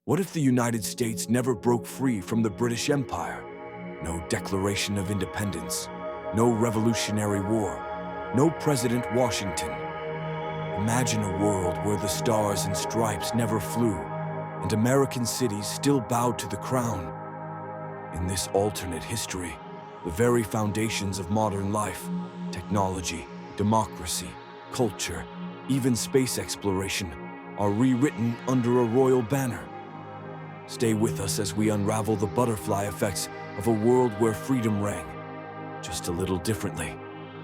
What if the United States never broke free from the British Empire? No Declaration of Independence, no Revolutionary War, no President Washington. Imagine a world where the stars and stripes never flew, and American cities still bowed to the crown. In this alternate history, the very foundations of modern life, technology, democracy, culture, even space exploration, are rewritten under a royal banner. Stay with us as we unravel the butterfly effects of a world where freedom rang, just a little differently.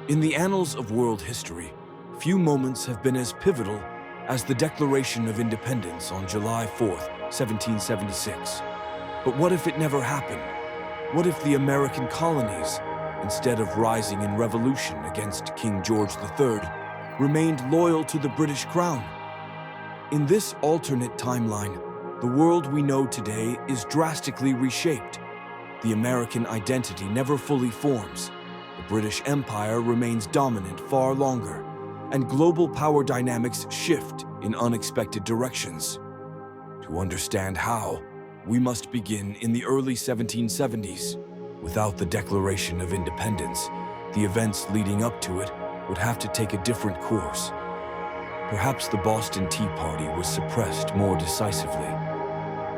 In the annals of world history, few moments have been as pivotal as the Declaration of Independence on July 4th, 1776. But what if it never happened? What if the American colonies, instead of rising in revolution against King George III, remained loyal to the British crown? In this alternate timeline, the world we know today is drastically reshaped. The American identity never fully forms. The British Empire remains dominant far longer, and global power dynamics shift in unexpected directions. To understand how, we must begin in the early 1770s. Without the Declaration of Independence, the events leading up to it would have to take a different course. Perhaps the Boston Tea Party was suppressed more decisively.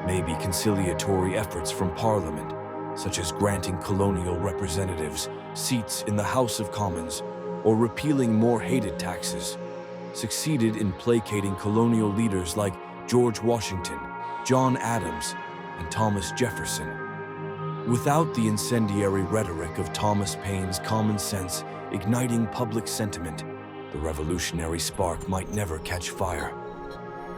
Maybe conciliatory efforts from Parliament, such as granting colonial representatives seats in the House of Commons or repealing more hated taxes, succeeded in placating colonial leaders like George Washington, John Adams, and Thomas Jefferson. Without the incendiary rhetoric of Thomas Paine's common sense igniting public sentiment, the revolutionary spark might never catch fire.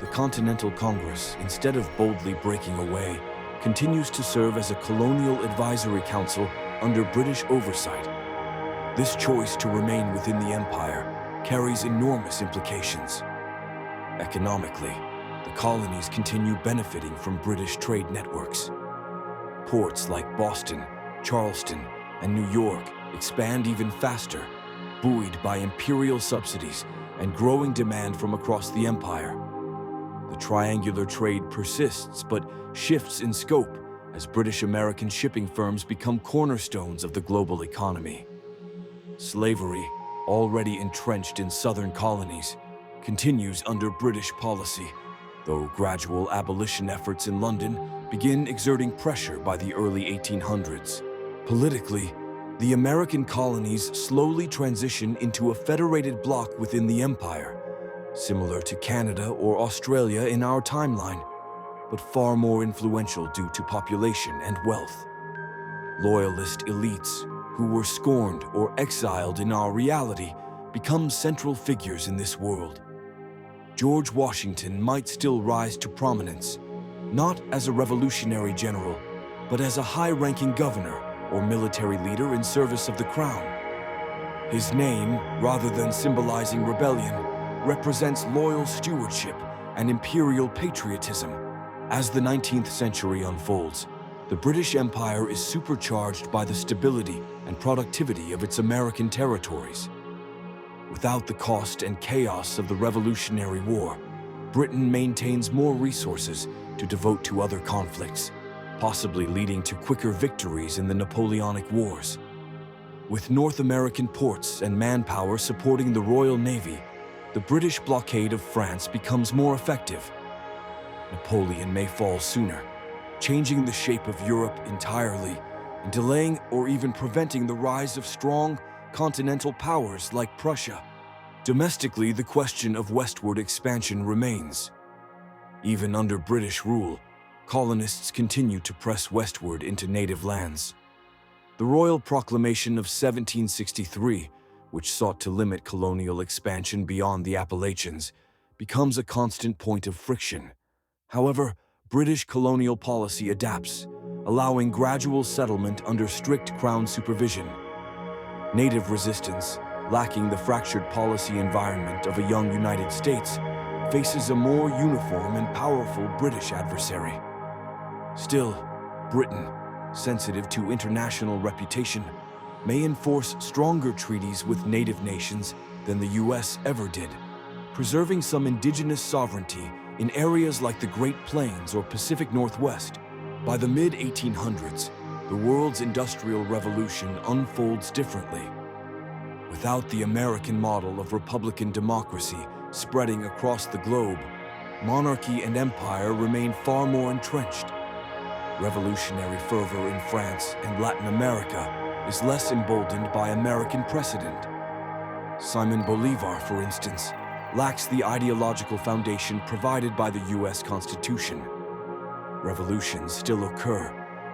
The Continental Congress, instead of boldly breaking away, continues to serve as a colonial advisory council under British oversight. This choice to remain within the empire carries enormous implications. Economically, the colonies continue benefiting from British trade networks. Ports like Boston, Charleston, and New York expand even faster, buoyed by imperial subsidies and growing demand from across the empire. The triangular trade persists but shifts in scope as British-American shipping firms become cornerstones of the global economy. Slavery, already entrenched in southern colonies, continues under British policy, though gradual abolition efforts in London begin exerting pressure by the early 1800s. Politically, the American colonies slowly transition into a federated bloc within the empire, similar to Canada or Australia in our timeline, but far more influential due to population and wealth. Loyalist elites, who were scorned or exiled in our reality, become central figures in this world. George Washington might still rise to prominence, not as a revolutionary general, but as a high-ranking governor or military leader in service of the crown. His name, rather than symbolizing rebellion, represents loyal stewardship and imperial patriotism. As the 19th century unfolds, the British Empire is supercharged by the stability and productivity of its American territories. Without the cost and chaos of the Revolutionary War, Britain maintains more resources to devote to other conflicts, possibly leading to quicker victories in the Napoleonic Wars. With North American ports and manpower supporting the Royal Navy, the British blockade of France becomes more effective. Napoleon may fall sooner, changing the shape of Europe entirely and delaying or even preventing the rise of strong continental powers like Prussia. Domestically, the question of westward expansion remains. Even under British rule, colonists continue to press westward into native lands. The Royal Proclamation of 1763, which sought to limit colonial expansion beyond the Appalachians, becomes a constant point of friction. However, British colonial policy adapts, allowing gradual settlement under strict crown supervision. Native resistance, lacking the fractured policy environment of a young United States, faces a more uniform and powerful British adversary. Still, Britain, sensitive to international reputation, may enforce stronger treaties with native nations than the U.S. ever did, preserving some indigenous sovereignty in areas like the Great Plains or Pacific Northwest. By the mid-1800s, the world's industrial revolution unfolds differently. Without the American model of republican democracy spreading across the globe, monarchy and empire remain far more entrenched. Revolutionary fervor in France and Latin America is less emboldened by American precedent. Simon Bolivar, for instance, lacks the ideological foundation provided by the U.S. Constitution. Revolutions still occur,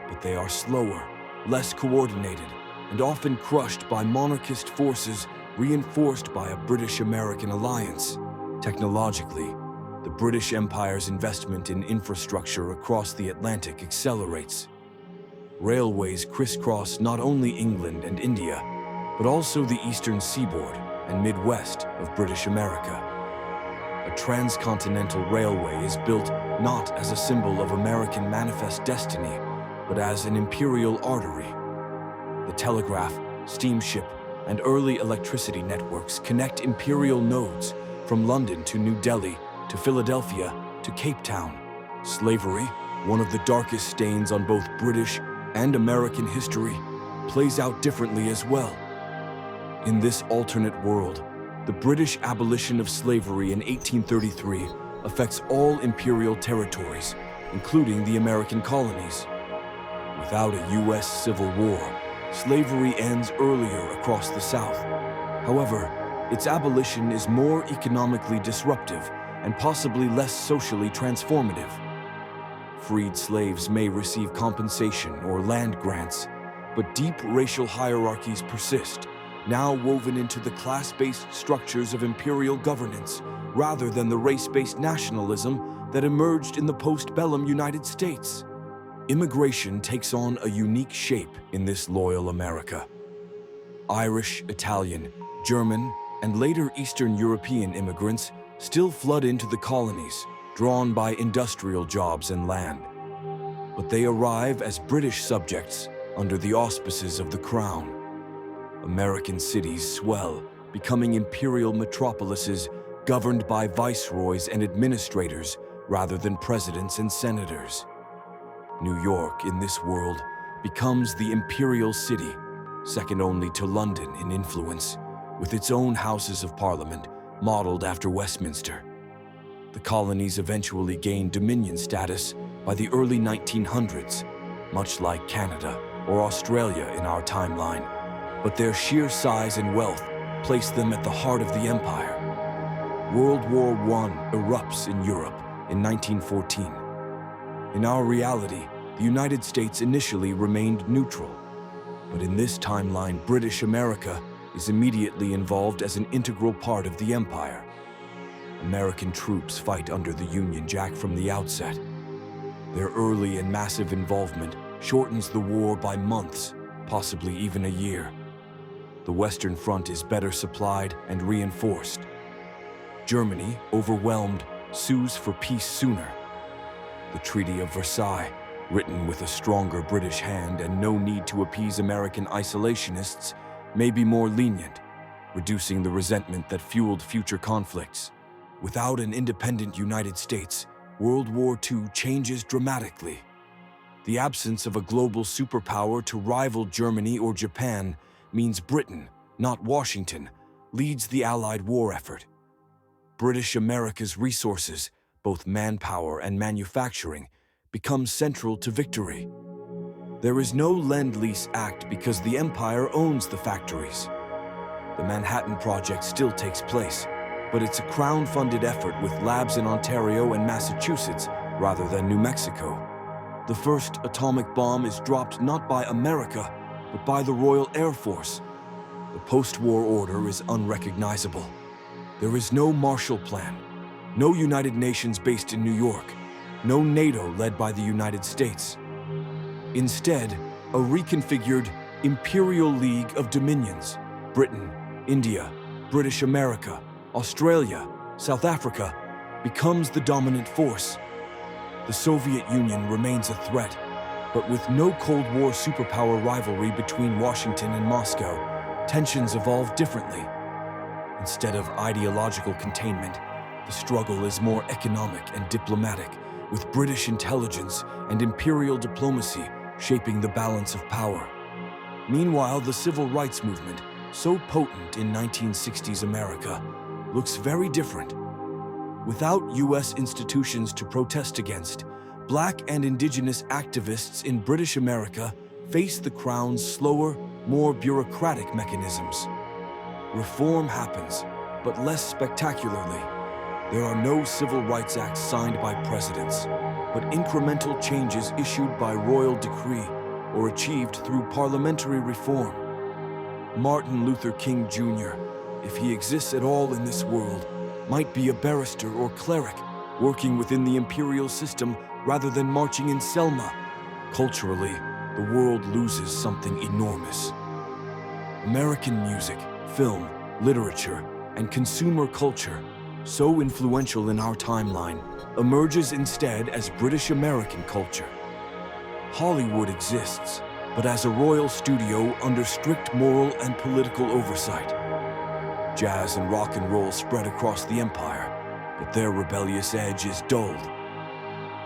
but they are slower, less coordinated, and often crushed by monarchist forces reinforced by a British-American alliance. Technologically, the British Empire's investment in infrastructure across the Atlantic accelerates. Railways crisscross not only England and India, but also the eastern seaboard and Midwest of British America. A transcontinental railway is built not as a symbol of American manifest destiny, but as an imperial artery. The telegraph, steamship, and early electricity networks connect imperial nodes from London to New Delhi to Philadelphia to Cape Town. Slavery, one of the darkest stains on both British and American history, plays out differently as well. In this alternate world, the British abolition of slavery in 1833 affects all imperial territories, including the American colonies. Without a U.S. Civil War, slavery ends earlier across the South. However, its abolition is more economically disruptive and possibly less socially transformative. Freed slaves may receive compensation or land grants, but deep racial hierarchies persist, now woven into the class-based structures of imperial governance, rather than the race-based nationalism that emerged in the post-bellum United States. Immigration takes on a unique shape in this loyal America. Irish, Italian, German, and later Eastern European immigrants still flood into the colonies, drawn by industrial jobs and land. But they arrive as British subjects under the auspices of the Crown. American cities swell, becoming imperial metropolises governed by viceroys and administrators rather than presidents and senators. New York, in this world, becomes the imperial city, second only to London in influence, with its own houses of parliament modeled after Westminster. The colonies eventually gained dominion status by the early 1900s, much like Canada or Australia in our timeline, but their sheer size and wealth placed them at the heart of the empire. World War I erupts in Europe in 1914. In our reality, the United States initially remained neutral, but in this timeline, British America is immediately involved as an integral part of the empire. American troops fight under the Union Jack from the outset. Their early and massive involvement shortens the war by months, possibly even a year. The Western Front is better supplied and reinforced. Germany, overwhelmed, sues for peace sooner. The Treaty of Versailles, written with a stronger British hand and no need to appease American isolationists, may be more lenient, reducing the resentment that fueled future conflicts. Without an independent United States, World War II changes dramatically. The absence of a global superpower to rival Germany or Japan means Britain, not Washington, leads the Allied war effort. British America's resources, both manpower and manufacturing, become central to victory. There is no Lend-Lease Act because the empire owns the factories. The Manhattan Project still takes place, but it's a Crown-funded effort with labs in Ontario and Massachusetts rather than New Mexico. The first atomic bomb is dropped not by America, but by the Royal Air Force. The post-war order is unrecognizable. There is no Marshall Plan, no United Nations based in New York, no NATO led by the United States. Instead, a reconfigured Imperial League of Dominions, Britain, India, British America, Australia, South Africa, becomes the dominant force. The Soviet Union remains a threat, but with no Cold War superpower rivalry between Washington and Moscow, tensions evolve differently. Instead of ideological containment, The struggle is more economic and diplomatic, with British intelligence and imperial diplomacy shaping the balance of power. Meanwhile, the civil rights movement, so potent in 1960s America, looks very different. Without U.S. institutions to protest against, Black and Indigenous activists in British America face the Crown's slower, more bureaucratic mechanisms. Reform happens, but less spectacularly. There are no civil rights acts signed by presidents, but incremental changes issued by royal decree or achieved through parliamentary reform. Martin Luther King Jr., if he exists at all in this world, might be a barrister or cleric working within the imperial system rather than marching in Selma. Culturally, the world loses something enormous. American music, film, literature, and consumer culture, so influential in our timeline, emerges instead as British American culture. Hollywood exists, but as a royal studio under strict moral and political oversight. Jazz and rock and roll spread across the empire, but their rebellious edge is dulled.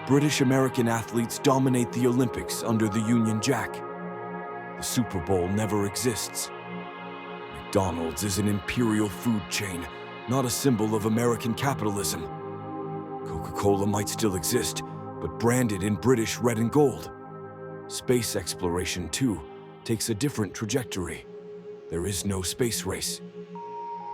British American athletes dominate the Olympics under the Union Jack. The Super Bowl never exists. McDonald's is an imperial food chain, not a symbol of American capitalism. Coca-Cola might still exist, but branded in British red and gold. Space exploration, too, takes a different trajectory. There is no space race.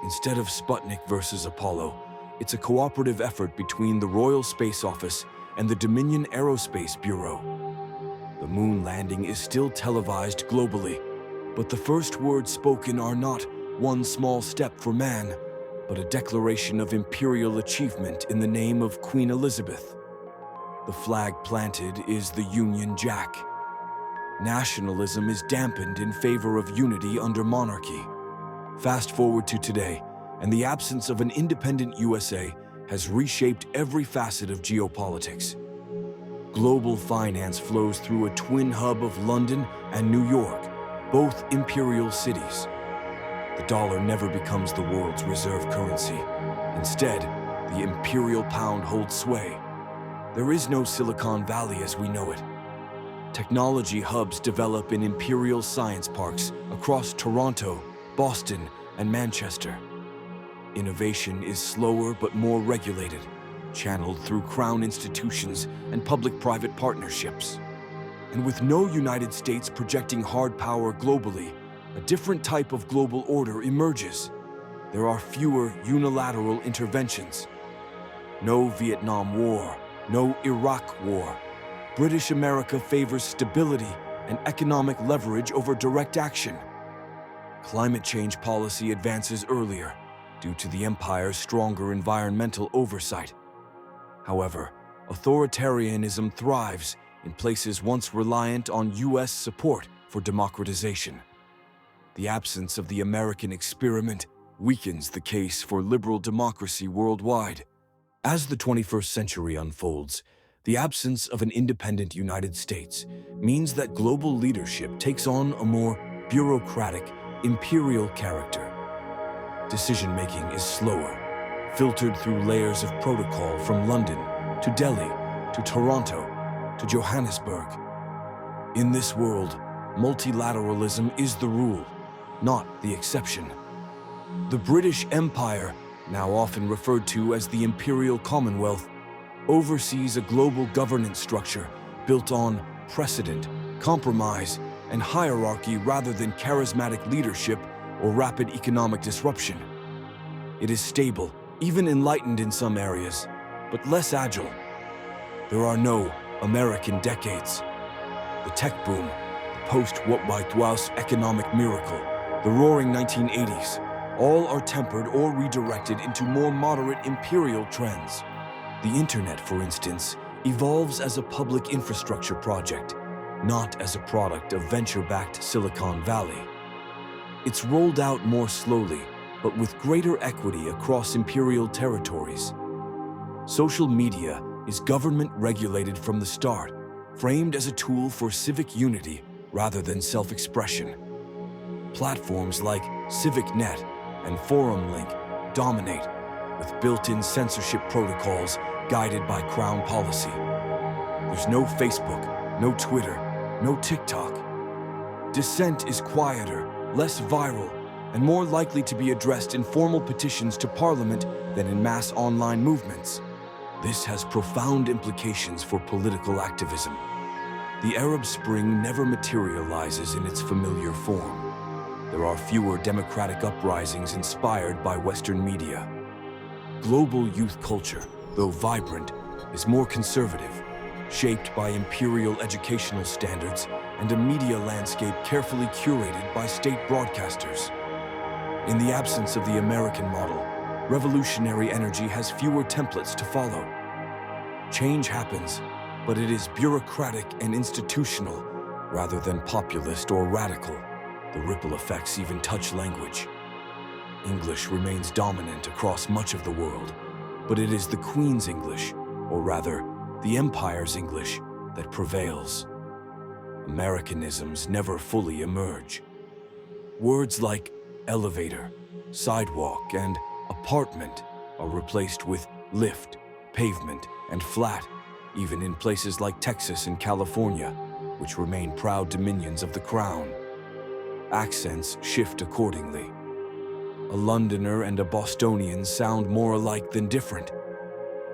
Instead of Sputnik versus Apollo, it's a cooperative effort between the Royal Space Office and the Dominion Aerospace Bureau. The moon landing is still televised globally, but the first words spoken are not one small step for man, but a declaration of imperial achievement in the name of Queen Elizabeth. The flag planted is the Union Jack. Nationalism is dampened in favor of unity under monarchy. Fast forward to today, and the absence of an independent USA has reshaped every facet of geopolitics. Global finance flows through a twin hub of London and New York, both imperial cities. The dollar never becomes the world's reserve currency. Instead, the imperial pound holds sway. There is no Silicon Valley as we know it. Technology hubs develop in imperial science parks across Toronto, Boston, and Manchester. Innovation is slower but more regulated, channeled through crown institutions and public-private partnerships. And with no United States projecting hard power globally, a different type of global order emerges. There are fewer unilateral interventions. No Vietnam War, no Iraq War. British America favors stability and economic leverage over direct action. Climate change policy advances earlier due to the empire's stronger environmental oversight. However, authoritarianism thrives in places once reliant on U.S. support for democratization. The absence of the American experiment weakens the case for liberal democracy worldwide. As the 21st century unfolds, the absence of an independent United States means that global leadership takes on a more bureaucratic, imperial character. Decision-making is slower, filtered through layers of protocol from London to Delhi to Toronto to Johannesburg. In this world, multilateralism is the rule, not the exception. The British Empire, now often referred to as the Imperial Commonwealth, oversees a global governance structure built on precedent, compromise, and hierarchy rather than charismatic leadership or rapid economic disruption. It is stable, even enlightened in some areas, but less agile. There are no American decades. The tech boom, the post-Westward economic miracle, the roaring 1980s, all are tempered or redirected into more moderate imperial trends. The internet, for instance, evolves as a public infrastructure project, not as a product of venture-backed Silicon Valley. It's rolled out more slowly, but with greater equity across imperial territories. Social media is government-regulated from the start, framed as a tool for civic unity rather than self-expression. Platforms like CivicNet and ForumLink dominate, with built-in censorship protocols guided by Crown policy. There's no Facebook, no Twitter, no TikTok. Dissent is quieter, less viral, and more likely to be addressed in formal petitions to Parliament than in mass online movements. This has profound implications for political activism. The Arab Spring never materializes in its familiar form. There are fewer democratic uprisings inspired by Western media. Global youth culture, though vibrant, is more conservative, shaped by imperial educational standards and a media landscape carefully curated by state broadcasters. In the absence of the American model, revolutionary energy has fewer templates to follow. Change happens, but it is bureaucratic and institutional rather than populist or radical. The ripple effects even touch language. English remains dominant across much of the world, but it is the Queen's English, or rather, the Empire's English, that prevails. Americanisms never fully emerge. Words like elevator, sidewalk, and apartment are replaced with lift, pavement, and flat, even in places like Texas and California, which remain proud dominions of the Crown. Accents shift accordingly. A Londoner and a Bostonian sound more alike than different.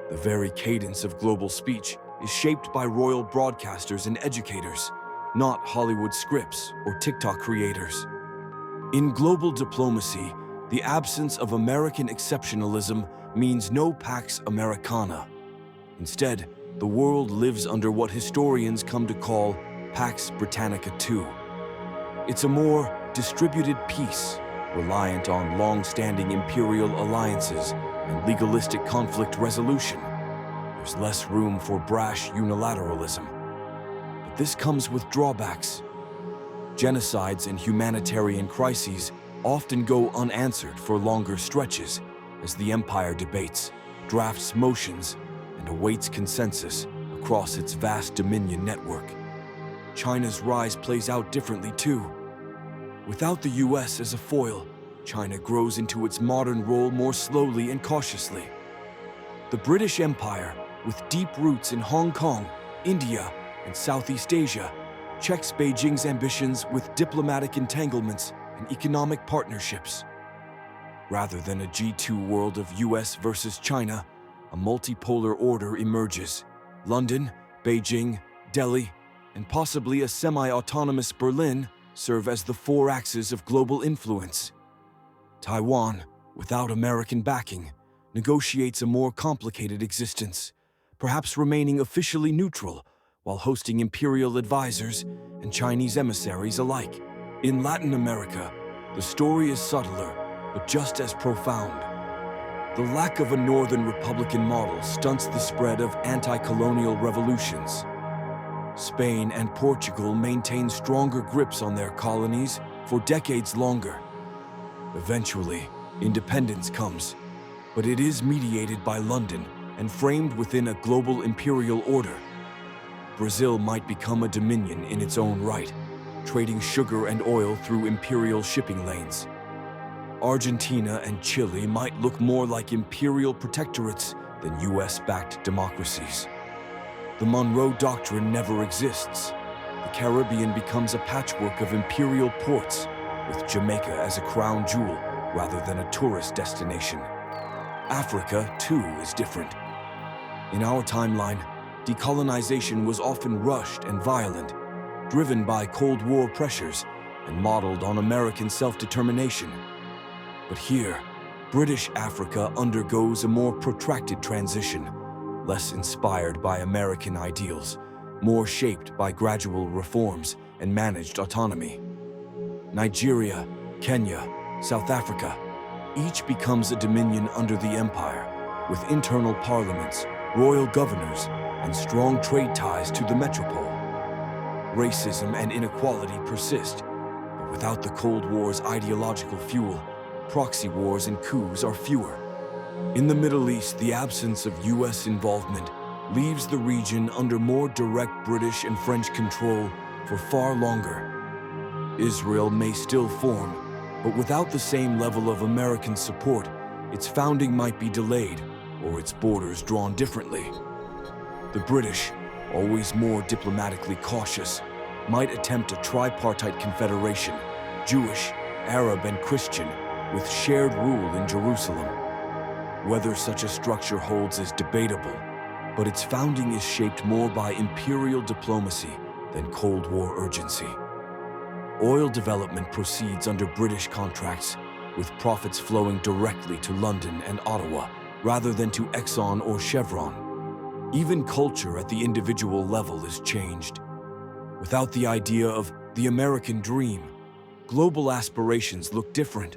The very cadence of global speech is shaped by royal broadcasters and educators, not Hollywood scripts or TikTok creators. In global diplomacy, the absence of American exceptionalism means no Pax Americana. Instead, the world lives under what historians come to call Pax Britannica II. It's a more distributed peace, reliant on long-standing imperial alliances and legalistic conflict resolution. There's less room for brash unilateralism. But this comes with drawbacks. Genocides and humanitarian crises often go unanswered for longer stretches as the empire debates, drafts motions, and awaits consensus across its vast dominion network. China's rise plays out differently too. Without the US as a foil, China grows into its modern role more slowly and cautiously. The British Empire, with deep roots in Hong Kong, India, and Southeast Asia, checks Beijing's ambitions with diplomatic entanglements and economic partnerships. Rather than a G2 world of US versus China, a multipolar order emerges. London, Beijing, Delhi, and possibly a semi-autonomous Berlin serve as the four axes of global influence. Taiwan, without American backing, negotiates a more complicated existence, perhaps remaining officially neutral while hosting imperial advisors and Chinese emissaries alike. In Latin America, the story is subtler, but just as profound. The lack of a northern republican model stunts the spread of anti-colonial revolutions. Spain and Portugal maintain stronger grips on their colonies for decades longer. Eventually, independence comes, but it is mediated by London and framed within a global imperial order. Brazil might become a dominion in its own right, trading sugar and oil through imperial shipping lanes. Argentina and Chile might look more like imperial protectorates than US-backed democracies. The Monroe Doctrine never exists. The Caribbean becomes a patchwork of imperial ports, with Jamaica as a crown jewel rather than a tourist destination. Africa, too, is different. In our timeline, decolonization was often rushed and violent, driven by Cold War pressures and modeled on American self-determination. But here, British Africa undergoes a more protracted transition, less inspired by American ideals, more shaped by gradual reforms and managed autonomy. Nigeria, Kenya, South Africa, each becomes a dominion under the empire, with internal parliaments, royal governors, and strong trade ties to the metropole. Racism and inequality persist, but without the Cold War's ideological fuel, proxy wars and coups are fewer. In the Middle East, the absence of US involvement leaves the region under more direct British and French control for far longer. Israel may still form, but without the same level of American support, its founding might be delayed or its borders drawn differently. The British, always more diplomatically cautious, might attempt a tripartite confederation, Jewish, Arab, and Christian, with shared rule in Jerusalem. Whether such a structure holds is debatable, but its founding is shaped more by imperial diplomacy than Cold War urgency. Oil development proceeds under British contracts, with profits flowing directly to London and Ottawa, rather than to Exxon or Chevron. Even culture at the individual level is changed. Without the idea of the American dream, global aspirations look different.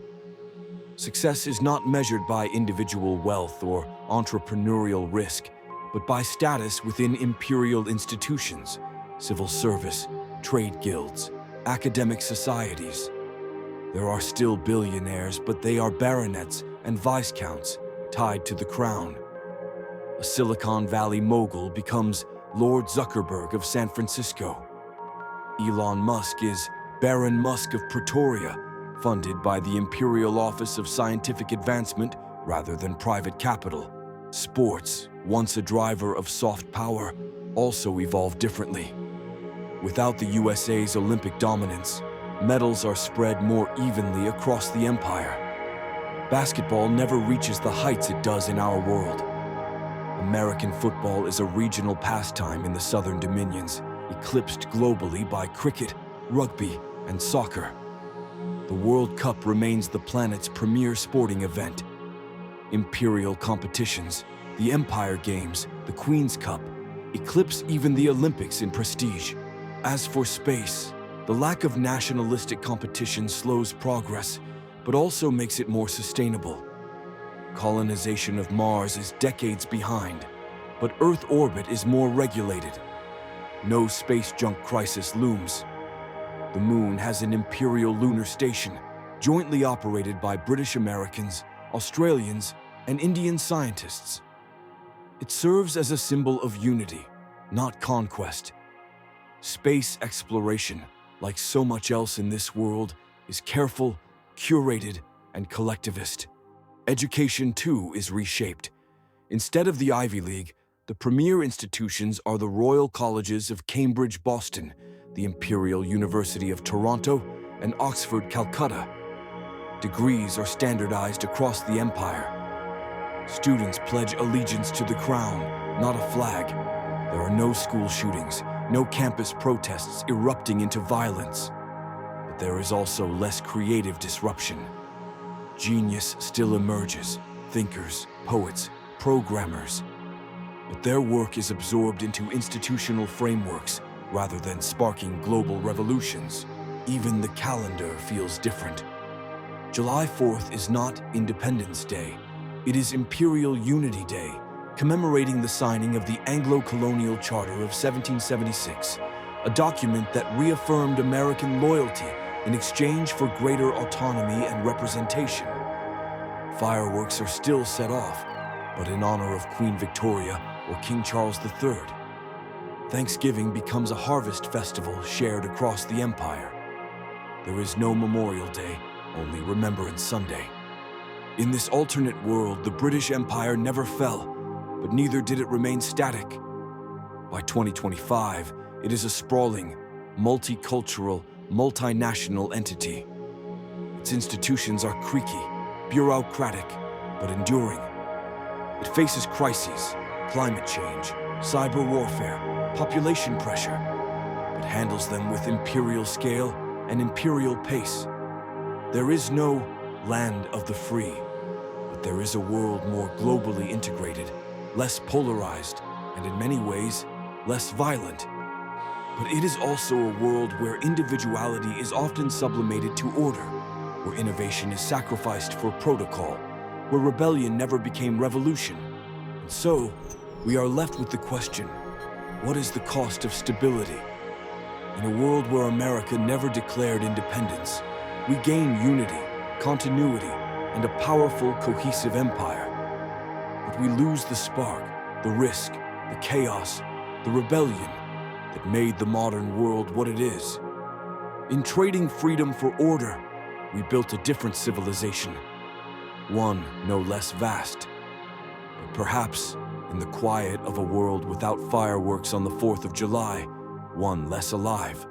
Success is not measured by individual wealth or entrepreneurial risk, but by status within imperial institutions, civil service, trade guilds, academic societies. There are still billionaires, but they are baronets and viscounts tied to the crown. A Silicon Valley mogul becomes Lord Zuckerberg of San Francisco. Elon Musk is Baron Musk of Pretoria, funded by the Imperial Office of Scientific Advancement rather than private capital. Sports, once a driver of soft power, also evolved differently. Without the USA's Olympic dominance, medals are spread more evenly across the empire. Basketball never reaches the heights it does in our world. American football is a regional pastime in the Southern Dominions, eclipsed globally by cricket, rugby, and soccer. The World Cup remains the planet's premier sporting event. Imperial competitions, the Empire Games, the Queen's Cup, eclipse even the Olympics in prestige. As for space, the lack of nationalistic competition slows progress, but also makes it more sustainable. Colonization of Mars is decades behind, but Earth orbit is more regulated. No space junk crisis looms. The Moon has an Imperial Lunar Station, jointly operated by British Americans, Australians, and Indian scientists. It serves as a symbol of unity, not conquest. Space exploration, like so much else in this world, is careful, curated, and collectivist. Education, too, is reshaped. Instead of the Ivy League, the premier institutions are the Royal Colleges of Cambridge, Boston, the Imperial University of Toronto, and Oxford, Calcutta. Degrees are standardized across the empire. Students pledge allegiance to the crown, not a flag. There are no school shootings, no campus protests erupting into violence. But there is also less creative disruption. Genius still emerges, thinkers, poets, programmers. But their work is absorbed into institutional frameworks rather than sparking global revolutions. Even the calendar feels different. July 4th is not Independence Day. It is Imperial Unity Day, commemorating the signing of the Anglo-Colonial Charter of 1776, a document that reaffirmed American loyalty in exchange for greater autonomy and representation. Fireworks are still set off, but in honor of Queen Victoria or King Charles III. Thanksgiving becomes a harvest festival shared across the empire. There is no Memorial Day, only Remembrance Sunday. In this alternate world, the British Empire never fell, but neither did it remain static. By 2025, it is a sprawling, multicultural, multinational entity. Its institutions are creaky, bureaucratic, but enduring. It faces crises, climate change, cyber warfare, population pressure, but handles them with imperial scale and imperial pace. There is no land of the free, but there is a world more globally integrated, less polarized, and in many ways, less violent. But it is also a world where individuality is often sublimated to order, where innovation is sacrificed for protocol, where rebellion never became revolution. And so, we are left with the question, what is the cost of stability? In a world where America never declared independence, we gain unity, continuity, and a powerful, cohesive empire. But we lose the spark, the risk, the chaos, the rebellion that made the modern world what it is. In trading freedom for order, we built a different civilization. one no less vast. But perhaps, in the quiet of a world without fireworks on the 4th of July, one less alive.